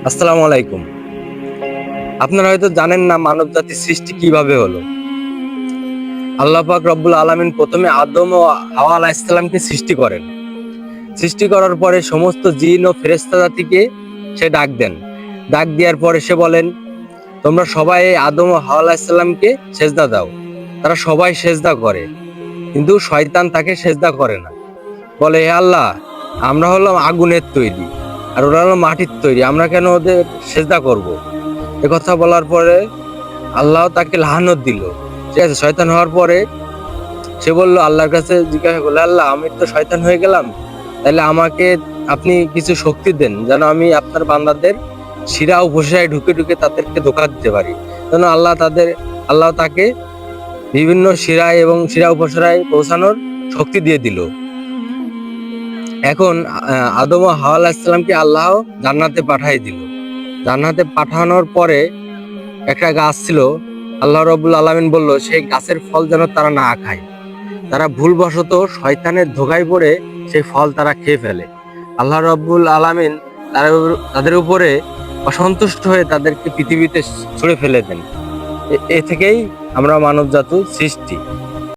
আসসালামু আলাইকুম। আপনারা হয়তো জানেন না মানব জাতির সৃষ্টি কিভাবে হলো। আল্লাহ পাক রব্বুল আলামিন প্রথমে আদম ও হাওয়া আলাইহিস সালামকে সৃষ্টি করেন। সৃষ্টি করার পরে সমস্ত জিন ও ফেরেশতা জাতিকে সে ডাক দেন। ডাক দেওয়ার পরে সে বলেন, তোমরা সবাই এই আদম ও হাওয়া আলাইহিস সালামকে সেজদা দাও। তারা সবাই সেজদা করে, কিন্তু শয়তান তাকে সেজদা করে না। বলে, হে আল্লাহ, আমরা হলাম আগুনের তৈরি আর ওরা হলো মাটির তৈরি, আমরা কেন ওদের সেজদা করব? এ কথা বলার পরে আল্লাহ তাকে লাহানত দিল। ঠিক আছে, শয়তান হওয়ার পরে সে বলল, আল্লাহর কাছে জিজ্ঞাসা করলো, আল্লাহ, আমি তো শয়তান হয়ে গেলাম, তাহলে আমাকে আপনি কিছু শক্তি দেন যেন আমি আপনার বান্দাদের শিরা উপশিরায় ঢুকে ঢুকে তাদেরকে ধোঁকা দিতে পারি। যেন আল্লাহ তাকে বিভিন্ন শিরায় এবং শিরা উপশিরায় পৌঁছানোর শক্তি দিয়ে দিল। এখন আদম ও হাওয়া আলাইহিস সালামকে আল্লাহ জান্নাতে পাঠিয়ে দিল। জান্নাতে পাঠানোর পরে একটা গাছ ছিল। আল্লাহ রাব্বুল আলামিন বলল, সেই গাছের ফল যেন তারা না খায়। তারা ভুলবশত শয়তানের ধোঁকায় পড়ে সেই ফল তারা খেয়ে ফেলে। আল্লাহ রাব্বুল আলামিন তাদের উপরে অসন্তুষ্ট হয়ে তাদেরকে পৃথিবীতে ছুঁড়ে ফেলে দেন। এ থেকেই আমরা মানব জাতির সৃষ্টি।